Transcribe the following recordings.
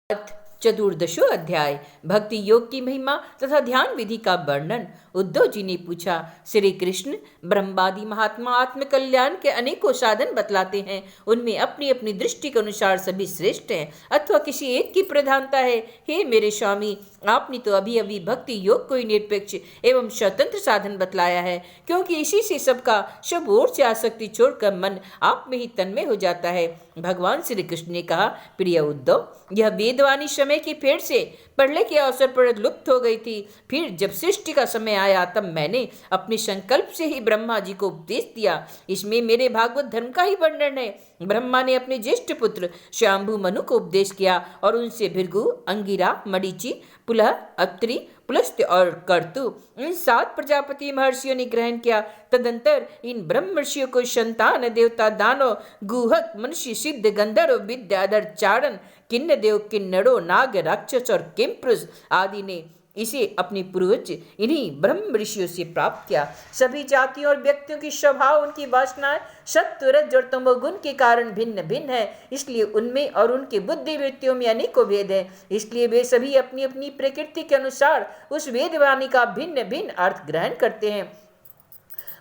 चतुर्दशो अध्याय भक्ति योग की महिमा तथा ध्यान विधि का वर्णन। उद्धव जी ने पूछा, श्री कृष्ण ब्रह्मादि महात्मा आत्म कल्याण के अनेकों साधन बतलाते हैं, उनमें अपनी अपनी दृष्टि के अनुसार सभी श्रेष्ठ हैं अथवा किसी एक की प्रधानता है। हे मेरे स्वामी, आपने तो अभी अभी भक्ति योग को ही निरपेक्ष एवं स्वतंत्र साधन बतलाया है, क्योंकि इसी से सबका सब ओर से आसक्ति छोड़कर मन आप में ही तन्मय हो जाता है। भगवान श्री कृष्ण ने कहा, प्रिय उद्धव, यह वेदवाणी समय की फेर से पढ़ने के अवसर पर लुप्त हो गई थी। फिर जब सृष्टि का समय आया तब मैंने अपने संकल्प से ही ब्रह्मा जी को उपदेश दिया। इसमें मेरे भागवत धर्म का ही वर्णन है। ब्रह्मा ने अपने ज्येष्ठ पुत्र श्याम्भु मनु को उपदेश किया और उनसे भृगु, अंगिरा, मरीचि, पुलह, अत्रि, पुलस्त्य और कर्तु इन 7 प्रजापति महर्षियों ने ग्रहण किया। तदंतर इन ब्रह्म ऋषियों को संतान, देवता, दानव, गुहक, मनुष्य, सिद्ध, गंधर्व, विद्याधर, चारण, किन्न देव, किन्नरों, नाग, राक्षस और किमपुरुष आदि ने इसे अपने पूर्वज इन्हीं ब्रह्म ऋषियों से प्राप्त किया। सभी जातियों और व्यक्तियों की स्वभाव, उनकी वासनाएं सत्व, रज और तमोगुण के कारण भिन्न भिन्न है, इसलिए उनमें और उनके बुद्धि वृत्तियों में अनेकों भेद है। इसलिए वे सभी अपनी अपनी प्रकृति के अनुसार उस वेदवाणी का भिन्न भिन्न अर्थ ग्रहण करते हैं।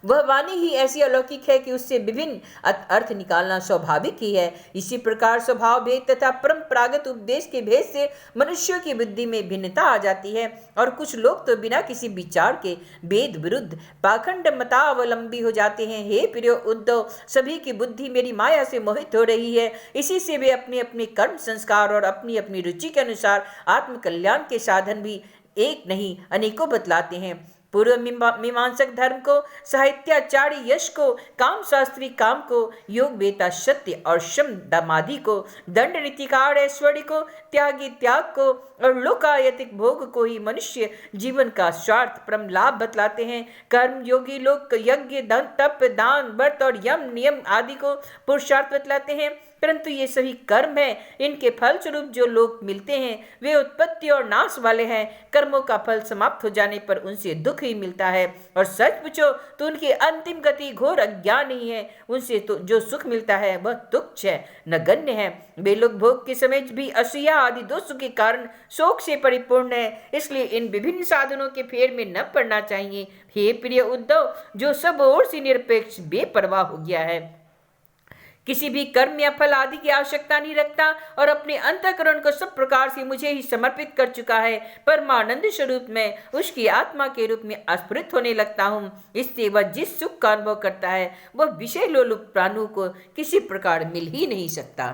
वह वाणी ही ऐसी अलौकिक है कि उससे विभिन्न अर्थ निकालना स्वाभाविक ही है। इसी प्रकार स्वभाव भेद तथा परंपरागत उपदेश के भेद से मनुष्यों की बुद्धि में भिन्नता आ जाती है और कुछ लोग तो बिना किसी विचार के वेद विरुद्ध पाखंड मतावलंबी हो जाते हैं। हे प्रिय उद्धव, सभी की बुद्धि मेरी माया से मोहित हो रही है। इसी से वे अपने अपने कर्म संस्कार और अपनी अपनी रुचि के अनुसार आत्मकल्याण के साधन भी एक नहीं अनेकों बतलाते हैं। पूर्व मीमांसक धर्म को, साहित्याचार्य यश को, काम शास्त्री काम को, योग वेता सत्य और शम दमादि को, दंड नीतिकार ऐश्वर्य को, त्यागी त्याग को और लोकायतिक भोग को ही मनुष्य जीवन का स्वार्थ परम लाभ बतलाते हैं। कर्म योगी लोग यज्ञ, तप, दान, व्रत और यम नियम आदि को पुरुषार्थ बतलाते हैं, परंतु ये सभी कर्म हैं। इनके फल स्वरूप जो लोग मिलते हैं वे उत्पत्ति और नाश वाले हैं। कर्मों का फल समाप्त हो जाने पर उनसे दुख ही मिलता है और सच पूछो तो उनकी अंतिम गति घोर अज्ञान ही है। उनसे तो जो सुख मिलता है वह तुच्छ है, नगण्य है। वे लोग भोग के समय भी असूया आदि दोषों के कारण शोक से परिपूर्ण है, इसलिए इन विभिन्न साधनों के फेर में न पड़ना चाहिए। हे प्रिय उद्धव, जो सब ओर से निरपेक्ष बेपरवाह हो गया है, किसी भी कर्म या फल आदि की आवश्यकता नहीं रखता और अपने अंतःकरण को सब प्रकार से मुझे ही समर्पित कर चुका है, परमानंद स्वरूप में उसकी आत्मा के रूप में स्फुरित होने लगता हूँ। इससे वह जिस सुख का अनुभव करता है वह विषय लोलुप प्राणों को किसी प्रकार मिल ही नहीं सकता।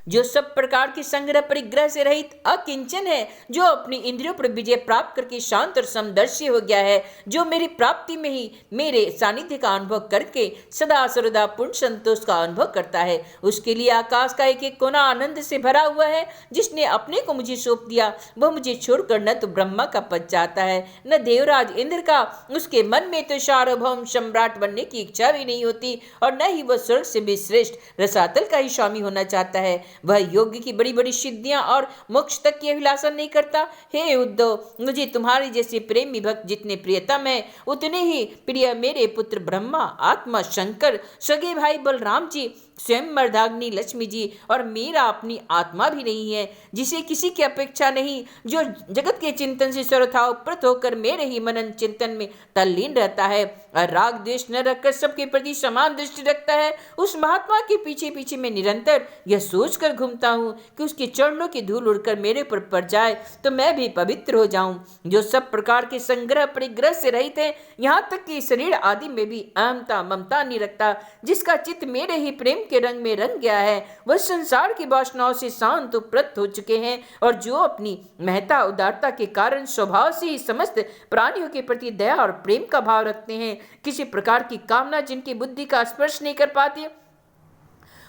जो सब प्रकार के संग्रह परिग्रह से रहित अकिंचन है, जो अपनी इंद्रियों पर विजय प्राप्त करके शांत और समदर्शी हो गया है, जो मेरी प्राप्ति में ही मेरे सानिध्य का अनुभव करके सदा सर्वदा पूर्ण संतोष का अनुभव करता है, उसके लिए आकाश का एक एक कोना आनंद से भरा हुआ है। जिसने अपने को मुझे सौंप दिया वह मुझे छोड़कर न तो ब्रह्मा का पद चाहता है न देवराज इंद्र का। उसके मन में तो सार्वभौम सम्राट बनने की इच्छा भी नहीं होती और न ही वह स्वर्ग से भी श्रेष्ठ रसातल का ही स्वामी होना चाहता है। वह योगी की बड़ी बड़ी सिद्धियां और मोक्ष तक की अभिलाषा नहीं करता। हे उद्धव, मुझे तुम्हारे जैसे प्रेमी भक्त जितने प्रियतम है उतने ही प्रिय मेरे पुत्र ब्रह्मा, आत्मा शंकर, सगे भाई बलराम जी, स्वयं मर्दाग्नि लक्ष्मी जी और मेरा अपनी आत्मा भी नहीं है, जिसे किसी की अपेक्षा नहीं, जो जगत के चिंतन से सर्वथा उपरत होकर मेरे ही मनन चिंतन में तल्लीन रहता है और राग द्वेष न रखकर सबके प्रति समान दृष्टि रखता है। उस महात्मा के पीछे पीछे मैं निरंतर यह सोचकर घूमता हूँ कि उसके चरणों की धूल उड़कर मेरे पर पड़ जाए तो मैं भी पवित्र हो जाऊं। जो सब प्रकार के संग्रह परिग्रह से रहित है, यहाँ तक कि शरीर आदि में भी अहमता ममता नहीं रखता, जिसका चित्त मेरे ही प्रेम के रंग में रंग गया है, वह संसार की वासनाओं से शांत उपरत हो चुके हैं और जो अपनी महता उदारता के कारण स्वभाव से ही समस्त प्राणियों के प्रति दया और प्रेम का भाव रखते हैं, किसी प्रकार की कामना जिनकी बुद्धि का स्पर्श नहीं कर पाती,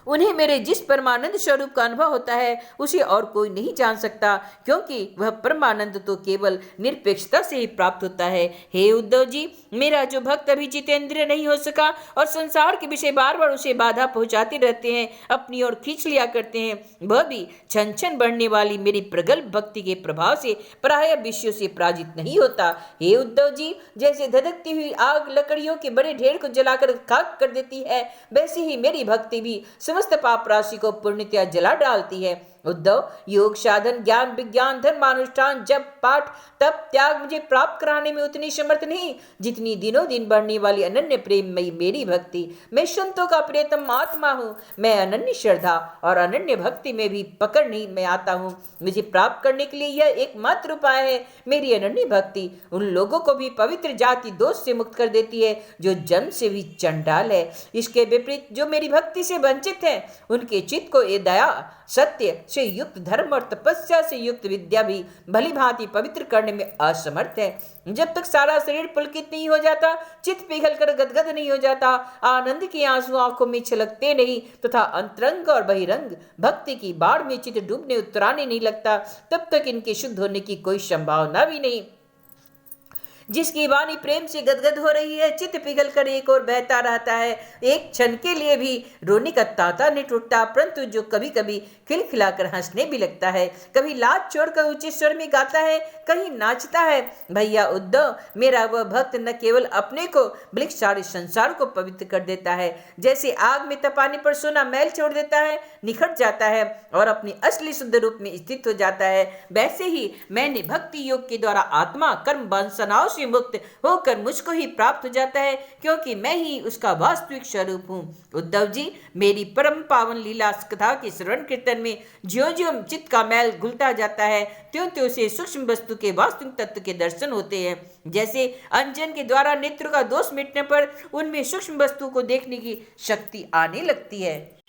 उन्हें मेरे जिस परमानंद स्वरूप का अनुभव होता है उसे और कोई नहीं जान सकता, क्योंकि वह परमानंद तो केवल निरपेक्षता से ही प्राप्त होता है। हे उद्धव जी, मेरा जो भक्त अभी जितेंद्रिय नहीं हो सका और संसार के विषय बार बार उसे बाधा पहुंचाते रहते हैं, अपनी ओर खींच लिया करते हैं, वह भी छन छन बढ़ने वाली मेरी प्रगल्भ भक्ति के प्रभाव से प्राय विषयों से पराजित नहीं होता। हे उद्धव जी, जैसे धधकती हुई आग लकड़ियों के बड़े ढेर को जलाकर खाक कर देती है, वैसे ही मेरी भक्ति भी समस्त पाप राशि को पूर्णतया जला डालती है। उद्धव, योग साधन, ज्ञान विज्ञान, धर्मानुष्ठान, जप पाठ, तप त्याग मुझे प्राप्त कराने में उतनी समर्थ नहीं जितनी दिनों दिन बढ़ने वाली अनन्य प्रेममयी मेरी भक्ति। मैं संतों का प्रियतम आत्मा हूँ। मैं अनन्य श्रद्धा और अनन्य भक्ति में भी पकड़ नहीं मैं आता हूँ। मुझे प्राप्त करने के लिए यह एकमात्र उपाय है। मेरी अनन्य भक्ति उन लोगों को भी पवित्र जाति दोष से मुक्त कर देती है जो जन्म से भी चंडाल है। इसके विपरीत जो मेरी भक्ति से वंचित है, उनके चित्त को ये दया, सत्य से युक्त धर्म और तपस्या से युक्त विद्या भी भली भांति पवित्र करने में असमर्थ है। जब तक सारा शरीर पुलकित नहीं हो जाता, चित्त पिघल कर गदगद नहीं हो जाता, आनंद के आंसू आंखों में छलकते नहीं तथा अंतरंग और बहिरंग भक्ति की बाढ़ में चित्त डूबने उतराने नहीं लगता, तब तक इनके शुद्ध होने की कोई संभावना भी नहीं। जिसकी वाणी प्रेम से गदगद हो रही है, चित्त पिघल कर एक और बहता रहता है। एक क्षण के लिए भी रोने का तांता नहीं टूटता, परंतु जो कभी कभी खिलखिलाकर हंसने भी लगता है, कभी लाज छोड़कर ऊंचे स्वर में गाता है, कहीं नाचता है। भैया उद्धव, मेरा वह भक्त न केवल अपने को बल्कि सारे संसार को पवित्र कर देता है। जैसे आग में तपाने पर सोना मैल छोड़ देता है, निखट जाता है और अपने असली शुद्ध रूप में स्थित हो जाता है, वैसे ही मैंने भक्ति योग के द्वारा आत्मा कर्म बंधनाओं से मुक्त होकर मुझको ही प्राप्त हो जाता है, क्योंकि मैं ही उसका वास्तविक स्वरूप हूँ। उद्धव जी, मेरी परम पावन लीला कथा के श्रवण कीर्तन में ज्यों ज्यों चित्त का मैल घुलता जाता है, त्यों त्यों से सूक्ष्म वस्तु के वास्तविक तत्व के दर्शन होते हैं। जैसे अंजन के द्वारा नेत्र का दोष मिटने पर उनमें सूक्ष्म वस्तु को देखने की शक्ति आने लगती है।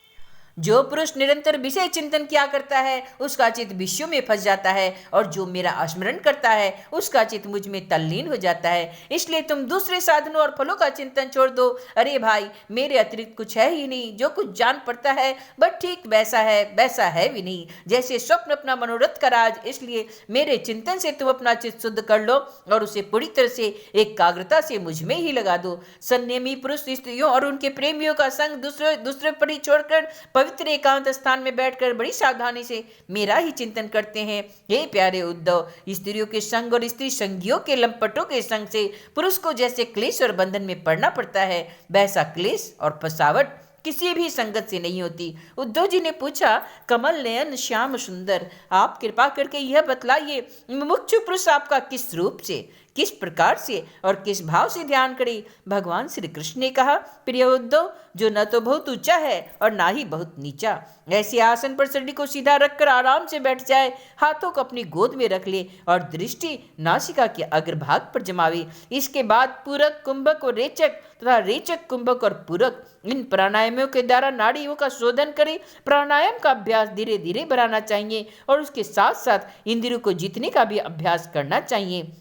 जो पुरुष निरंतर विषय चिंतन किया करता है, उसका चित्त विषयों में फंस जाता है, और जो मेरा स्मरण करता है, उसका चित्त मुझ में तल्लीन हो जाता है। इसलिए तुम दूसरे साधनों और फलों का चिंतन छोड़ दो। अरे भाई, मेरे अतिरिक्त कुछ है ही नहीं। जो कुछ जान पड़ता है बस ठीक वैसा है, वैसा है भी नहीं। जैसे स्वप्न अपना मनोरथ का राज, इसलिए मेरे चिंतन से तुम अपना चित्त शुद्ध कर लो और उसे पूरी तरह से एकाग्रता से मुझ में ही लगा दो। संयमी पुरुष स्त्रियों और उनके प्रेमियों का संग दूसरे पर ही छोड़कर पवित्र एकांत स्थान में बैठकर बड़ी सावधानी से मेरा ही चिंतन करते हैं। हे प्यारे उद्धव, स्त्रियों के संग और स्त्री संगियों के लंपटों के संग से पुरुष को जैसे क्लेश और बंधन में पड़ना पड़ता है, वैसा क्लेश और फसावट किसी भी संगत से नहीं होती। उद्धव जी ने पूछा, कमल नयन श्याम सुंदर, आप कृपा करके यह बतलाइए, मुमुक्षु पुरुष आपका किस रूप से, किस प्रकार से और किस भाव से ध्यान करे। भगवान श्री कृष्ण ने कहा, प्रिय उद्धव, जो न तो बहुत ऊंचा है और ना ही बहुत नीचा, ऐसे आसन पर शरीर को सीधा रखकर आराम से बैठ जाए, हाथों को अपनी गोद में रख ले और दृष्टि नासिका के अग्रभाग पर जमावे। इसके बाद पूरक, कुंभक और रेचक तथा रेचक, कुंभक और पूरक, इन प्राणायामों के द्वारा नाड़ियों का शोधन करे। प्राणायाम का अभ्यास धीरे धीरे बढ़ाना चाहिए और उसके साथ साथ इंद्रियों को जीतने का भी अभ्यास करना चाहिए।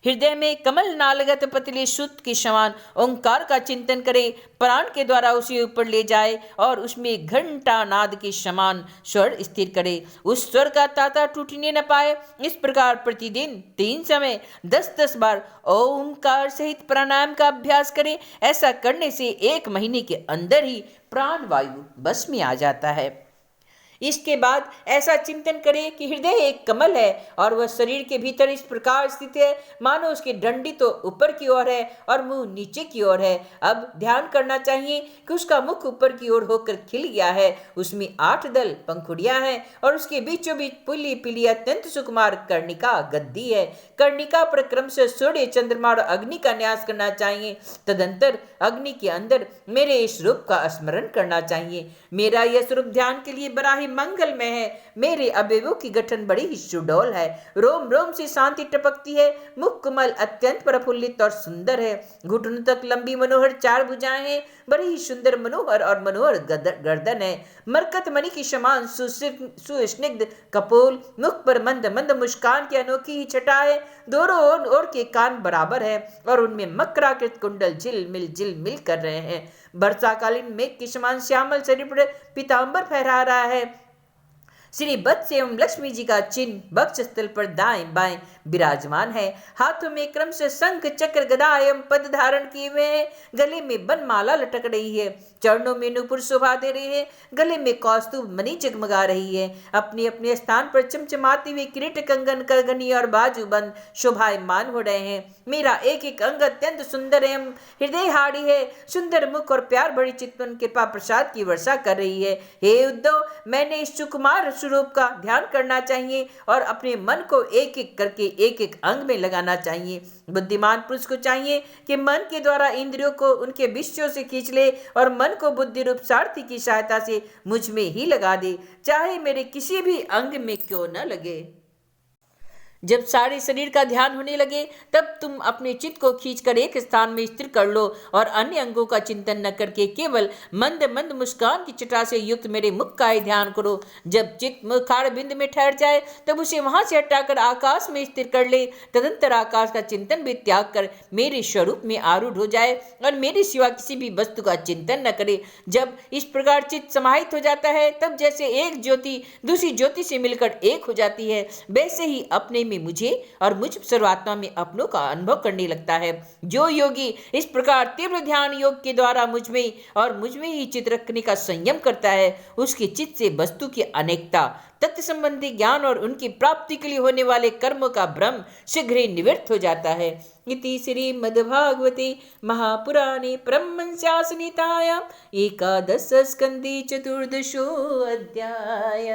हृदय में कमल नालगत पतले सूत के समान ओंकार का चिंतन करे, प्राण के द्वारा उसे ऊपर ले जाए और उसमें घंटा नाद के समान स्वर स्थिर करे। उस स्वर का ताता टूटने न पाए। इस प्रकार प्रतिदिन 3 समय 10-10 बार ओंकार सहित प्राणायाम का अभ्यास करे। ऐसा करने से 1 महीने के अंदर ही प्राण वायु बस में आ जाता है। इसके बाद ऐसा चिंतन करें कि हृदय एक कमल है और वह शरीर के भीतर इस प्रकार स्थित है मानो उसकी डंडी तो ऊपर की ओर है और मुंह नीचे की ओर है। अब ध्यान करना चाहिए कि उसका मुख ऊपर की ओर होकर खिल गया है, उसमें 8 दल पंखुड़ियां हैं और उसके बीचों बीच पीली पीली अत्यंत सुकुमार कर्णिका गद्दी है। कर्णिका पर क्रम से सूर्य, चंद्रमा और अग्नि का न्यास करना चाहिए। तदंतर अग्नि के अंदर मेरे इस रूप का स्मरण करना चाहिए। मेरा यह स्वरूप ध्यान के लिए बड़ा ही मंगल में है। मेरे अवयवों की गठन बड़ी ही सुडौल है, रोम रोम से शांति टपकती है। मुख कमल अत्यंत प्रफुल्लित और सुंदर है। घुटनों तक लंबी मनोहर 4 भुजाएं हैं। बड़ी ही सुंदर मनोहर और मनोहर गर्दन है। मरकत मणि की समान सुस्निग्ध कपोल, मुख पर मंद मंद मुस्कान की अनोखी ही छटा है। दोनों ओर के कान बराबर है और उनमें मकराकृत कुंडल झिल मिल कर रहे हैं। वर्षाकालीन मेघ के समान श्यामल शरीर पर पीतांबर फहरा रहा है। श्री वत्स एवं लक्ष्मी जी का चिन्ह वक्ष स्थल पर दाएं बाएं विराजमान है। हाथों में क्रम से शंख, चक्र, गदा एवं पद धारण किए हुए हैं। गले में बनमाला लटक रही है। चरणों में नूपुर शोभा दे रहे हैं। गले में कौस्तुभ मणि जगमगा रही है। अपने अपने स्थान पर चमचमाते हुए किरीट, कंगन, करगनी और बाजूबंद शोभायमान हो रहे हैं। मेरा एक एक अंग अत्यंत सुंदर एवं हृदयहारी है। सुंदर मुख और प्यार भरी चितवन कृपा प्रसाद की वर्षा कर रही है। हे उद्धव, मैंने इस सुकुमार स्वरूप का ध्यान करना चाहिए और अपने मन को एक एक करके एक एक अंग में लगाना चाहिए। बुद्धिमान पुरुष को चाहिए कि मन के द्वारा इंद्रियों को उनके विषयों से खींच ले और मन को बुद्धि रूप सारथी की सहायता से मुझ में ही लगा दे, चाहे मेरे किसी भी अंग में क्यों न लगे। जब सारे शरीर का ध्यान होने लगे तब तुम अपने चित्त को खींचकर एक स्थान में स्थिर कर लो और अन्य अंगों का चिंतन न करके केवल मंद मंद मुस्कान की चिटा से युक्त मेरे मुख का ही ध्यान करो। जब चित्त मुखार बिंद में ठहर जाए तब उसे वहां से हटाकर आकाश में स्थिर कर ले। तदंतर आकाश का चिंतन भी त्याग कर मेरे स्वरूप में आरूढ़ हो जाए और मेरे सिवा किसी भी वस्तु का चिंतन न करे। जब इस प्रकार चित्त समाहित हो जाता है तब जैसे एक ज्योति दूसरी ज्योति से मिलकर एक हो जाती है, वैसे ही अपने में मुझे और मुझ सर्वात्मा में अपनों का अनुभव करने लगता है। जो योगी इस प्रकार तीव्र ध्यान योग के द्वारा मुझ में और मुझ में ही चित्त रखने का संयम करता है, उसके चित्त से वस्तु की अनेकता, तत्व संबंधी ज्ञान और उनकी प्राप्ति के लिए होने वाले कर्मों का भ्रम शीघ्र ही निवृत्त हो जाता है। इति श्रीमद्भागवते महापुराणे परमहंस्यासनितायां एकादश स्कन्धे चतुर्दशो अध्याय।